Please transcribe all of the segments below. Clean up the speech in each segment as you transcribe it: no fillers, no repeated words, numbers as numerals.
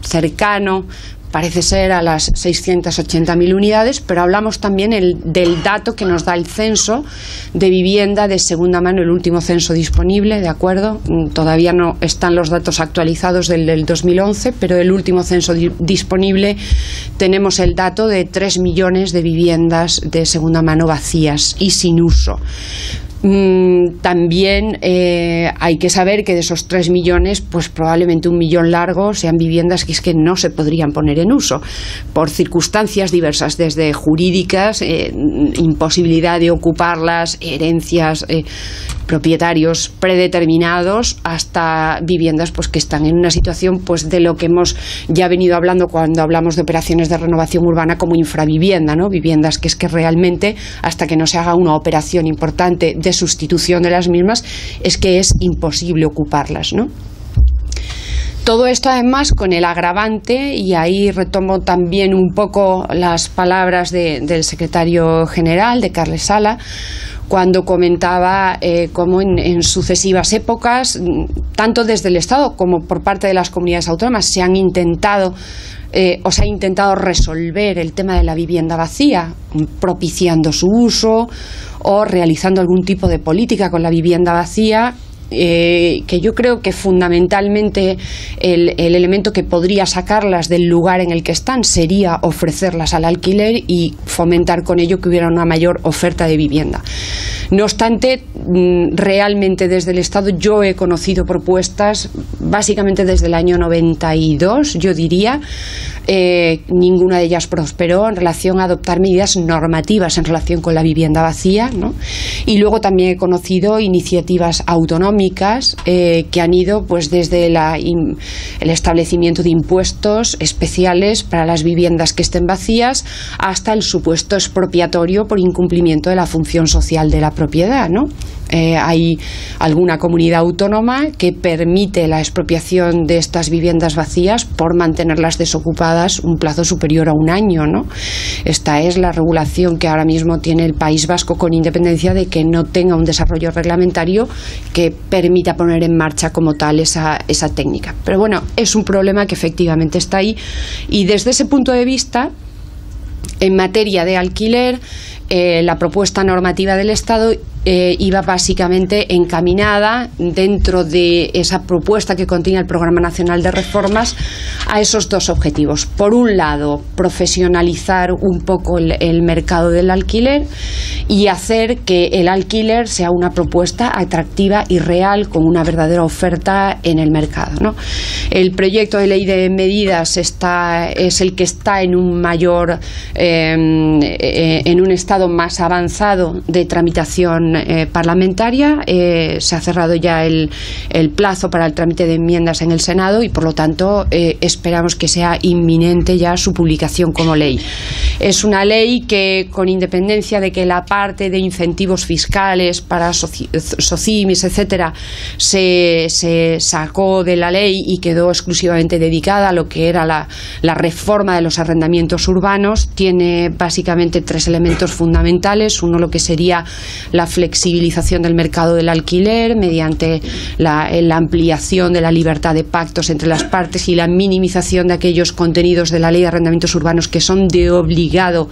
cercano, parece ser, a las 680.000 unidades, pero hablamos también del dato que nos da el censo de vivienda de segunda mano, el último censo disponible, ¿de acuerdo? Todavía no están los datos actualizados del 2011, pero el último censo disponible tenemos el dato de 3 millones de viviendas de segunda mano vacías y sin uso. También hay que saber que de esos 3 millones, pues probablemente 1 millón largo sean viviendas que es que no se podrían poner en uso por circunstancias diversas, desde jurídicas, imposibilidad de ocuparlas, herencias, propietarios predeterminados, hasta viviendas pues que están en una situación pues de lo que hemos ya venido hablando cuando hablamos de operaciones de renovación urbana como infravivienda, ¿no? Viviendas que es que realmente, hasta que no se haga una operación importante de sustitución de las mismas, es que es imposible ocuparlas, ¿no? Todo esto además con el agravante, y ahí retomo también un poco las palabras del secretario general, de Carles Sala, cuando comentaba cómo en sucesivas épocas, tanto desde el Estado como por parte de las comunidades autónomas, se ha intentado resolver el tema de la vivienda vacía, propiciando su uso o realizando algún tipo de política con la vivienda vacía. Que yo creo que fundamentalmente el elemento que podría sacarlas del lugar en el que están sería ofrecerlas al alquiler y fomentar con ello que hubiera una mayor oferta de vivienda. No obstante, realmente desde el Estado yo he conocido propuestas básicamente desde el año 92, yo diría. Ninguna de ellas prosperó en relación a adoptar medidas normativas en relación con la vivienda vacía, ¿no? Y luego también he conocido iniciativas autonómicas que han ido pues desde el establecimiento de impuestos especiales para las viviendas que estén vacías hasta el supuesto expropiatorio por incumplimiento de la función social de la propiedad, ¿no? Hay alguna comunidad autónoma que permite la expropiación de estas viviendas vacías por mantenerlas desocupadas un plazo superior a 1 año, ¿no? Esta es la regulación que ahora mismo tiene el País Vasco, con independencia de que no tenga un desarrollo reglamentario que permita poner en marcha como tal esa técnica. Pero bueno, es un problema que efectivamente está ahí, y desde ese punto de vista, en materia de alquiler, la propuesta normativa del Estado iba básicamente encaminada, dentro de esa propuesta que contiene el Programa Nacional de Reformas, a esos dos objetivos. Por un lado, profesionalizar un poco el mercado del alquiler y hacer que el alquiler sea una propuesta atractiva y real, con una verdadera oferta en el mercado, ¿no? El proyecto de ley de medidas es el que está en un mayor en un estado más avanzado de tramitación parlamentaria. Se ha cerrado ya el plazo para el trámite de enmiendas en el Senado y por lo tanto esperamos que sea inminente ya su publicación como ley. Es una ley que, con independencia de que la parte de incentivos fiscales para socimis, etcétera, se sacó de la ley y quedó exclusivamente dedicada a lo que era la reforma de los arrendamientos urbanos, tiene básicamente 3 elementos fundamentales. Uno, lo que sería la flexibilización del mercado del alquiler mediante la ampliación de la libertad de pactos entre las partes y la minimización de aquellos contenidos de la ley de arrendamientos urbanos que son de obligado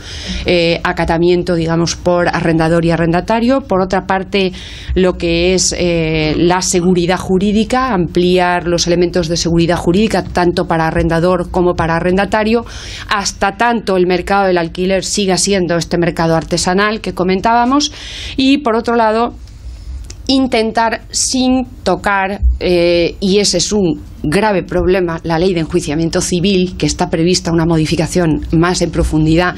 acatamiento, digamos, por arrendador y arrendatario. Por otra parte, lo que es la seguridad jurídica, ampliar los elementos de seguridad jurídica tanto para arrendador como para arrendatario, hasta tanto el mercado del alquiler siga siendo este mercado artesanal que comentábamos. Y por otro lado, intentar, sin tocar, y ese es un grave problema, la ley de enjuiciamiento civil, que está prevista una modificación más en profundidad,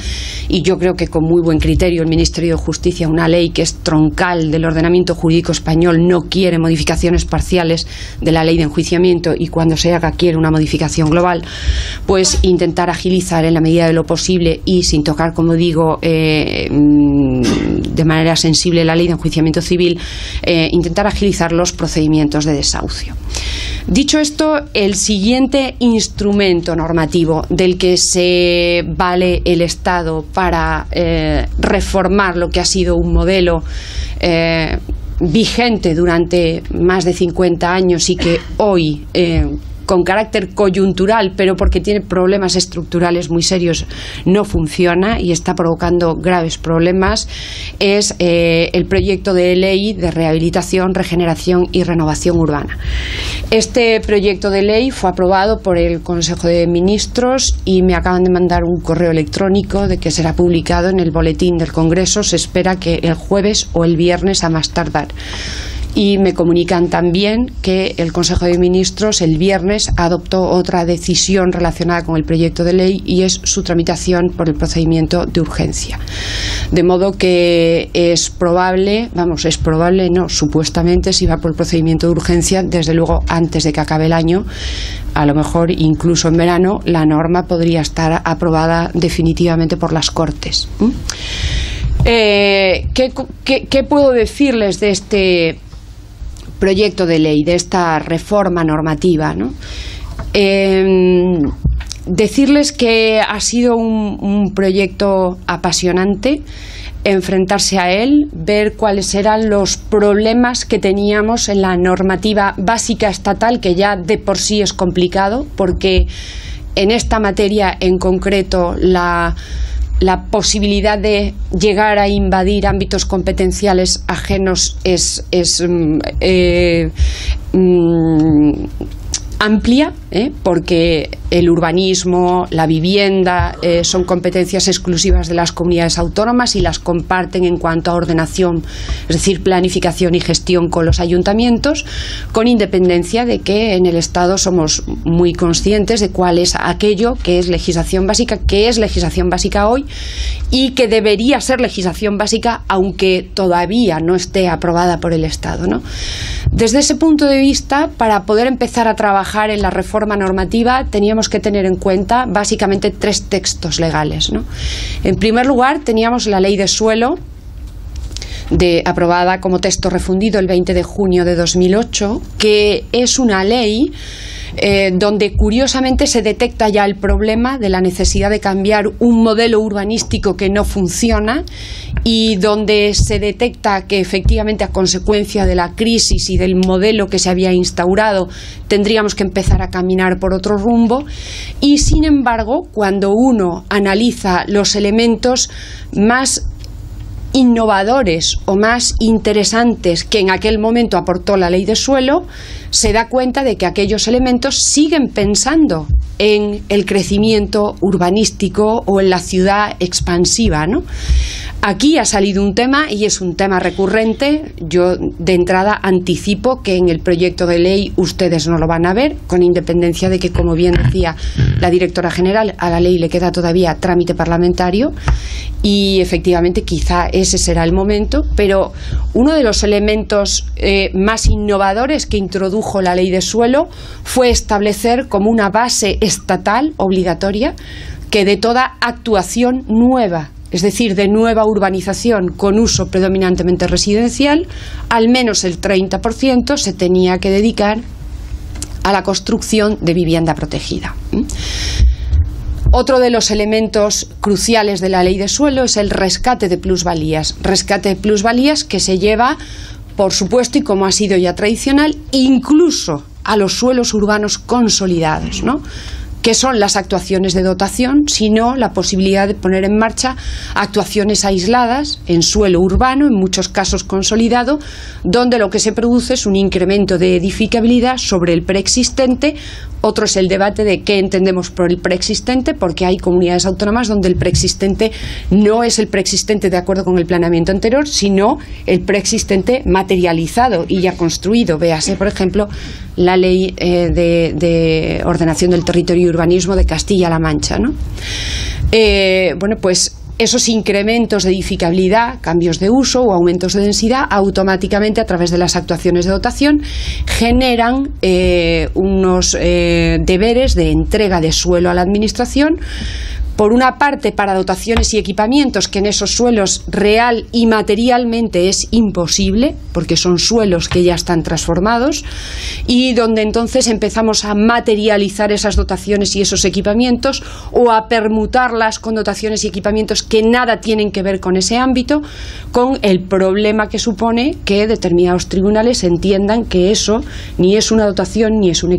y yo creo que con muy buen criterio el Ministerio de Justicia, una ley que es troncal del ordenamiento jurídico español, no quiere modificaciones parciales de la ley de enjuiciamiento, y cuando se haga quiere una modificación global. Pues intentar agilizar en la medida de lo posible y sin tocar, como digo, de manera sensible la ley de enjuiciamiento civil, intentar agilizar los procedimientos de desahucio. Dicho esto, el siguiente instrumento normativo del que se vale el Estado para reformar lo que ha sido un modelo vigente durante más de 50 años y que hoy con carácter coyuntural, pero porque tiene problemas estructurales muy serios, no funciona y está provocando graves problemas, es el proyecto de ley de rehabilitación, regeneración y renovación urbana. Este proyecto de ley fue aprobado por el Consejo de Ministros y me acaban de mandar un correo electrónico de que será publicado en el boletín del Congreso. Se espera que el jueves o el viernes a más tardar. Y me comunican también que el Consejo de Ministros el viernes adoptó otra decisión relacionada con el proyecto de ley y es su tramitación por el procedimiento de urgencia. De modo que es probable, no, supuestamente si va por el procedimiento de urgencia, desde luego antes de que acabe el año, a lo mejor incluso en verano, la norma podría estar aprobada definitivamente por las Cortes. ¿Qué puedo decirles de este proyecto de ley, de esta reforma normativa, ¿no? Decirles que ha sido un proyecto apasionante enfrentarse a él, ver cuáles eran los problemas que teníamos en la normativa básica estatal, que ya de por sí es complicado, porque en esta materia en concreto la posibilidad de llegar a invadir ámbitos competenciales ajenos es amplia, porque el urbanismo, la vivienda son competencias exclusivas de las comunidades autónomas y las comparten en cuanto a ordenación, es decir, planificación y gestión con los ayuntamientos, con independencia de que en el Estado somos muy conscientes de cuál es aquello que es legislación básica hoy y que debería ser legislación básica aunque todavía no esté aprobada por el Estado, ¿no? Desde ese punto de vista, para poder empezar a trabajar en la reforma normativa teníamos que tener en cuenta básicamente tres textos legales, ¿no? En primer lugar, teníamos la Ley de Suelo, aprobada como texto refundido el 20 de junio de 2008, que es una ley donde curiosamente se detecta ya el problema de la necesidad de cambiar un modelo urbanístico que no funciona y donde se detecta que efectivamente a consecuencia de la crisis y del modelo que se había instaurado tendríamos que empezar a caminar por otro rumbo y sin embargo cuando uno analiza los elementos más innovadores o más interesantes que en aquel momento aportó la Ley de Suelo, se da cuenta de que aquellos elementos siguen pensando en el crecimiento urbanístico o en la ciudad expansiva, ¿no? Aquí ha salido un tema y es un tema recurrente. Yo de entrada anticipo que en el proyecto de ley ustedes no lo van a ver, con independencia de que, como bien decía la directora general, a la ley le queda todavía trámite parlamentario y efectivamente quizá ese será el momento, pero uno de los elementos más innovadores que introdujo la Ley de Suelo fue establecer como una base estatal obligatoria que de toda actuación nueva, es decir, de nueva urbanización con uso predominantemente residencial, al menos el 30% se tenía que dedicar a la construcción de vivienda protegida. Otro de los elementos cruciales de la Ley de Suelo es el rescate de plusvalías. Rescate de plusvalías que se lleva, por supuesto, y como ha sido ya tradicional, incluso a los suelos urbanos consolidados, ¿no? ¿Qué son las actuaciones de dotación? Sino la posibilidad de poner en marcha actuaciones aisladas en suelo urbano, en muchos casos consolidado, donde lo que se produce es un incremento de edificabilidad sobre el preexistente. Otro es el debate de qué entendemos por el preexistente, porque hay comunidades autónomas donde el preexistente no es el preexistente de acuerdo con el planeamiento anterior, sino el preexistente materializado y ya construido. Véase, por ejemplo, la Ley de Ordenación del Territorio y Urbanismo de Castilla-La Mancha, ¿no? Bueno, pues esos incrementos de edificabilidad, cambios de uso o aumentos de densidad, automáticamente a través de las actuaciones de dotación generan unos deberes de entrega de suelo a la Administración. Por una parte, para dotaciones y equipamientos que en esos suelos real y materialmente es imposible, porque son suelos que ya están transformados, y donde entonces empezamos a materializar esas dotaciones y esos equipamientos o a permutarlas con dotaciones y equipamientos que nada tienen que ver con ese ámbito, con el problema que supone que determinados tribunales entiendan que eso ni es una dotación ni es un